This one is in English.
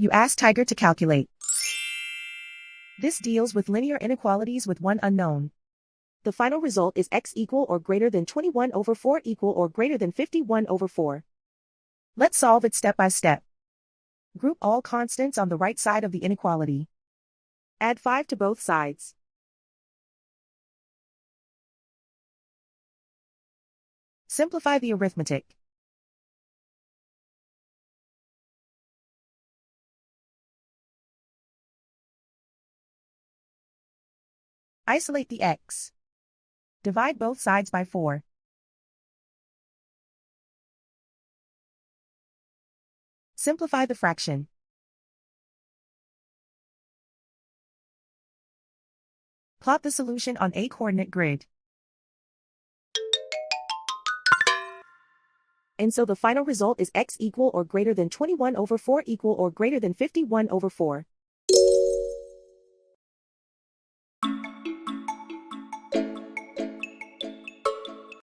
You ask Tiger to calculate. This deals with linear inequalities with one unknown. The final result is x equal or greater than 21 over 4 equal or greater than 51 over 4. Let's solve it step by step. Group all constants on the right side of the inequality. Add 5 to both sides. Simplify the arithmetic. Isolate the x. Divide both sides by 4. Simplify the fraction. Plot the solution on a coordinate grid. And so the final result is x equal or greater than 21 over 4 equal or greater than 51 over 4.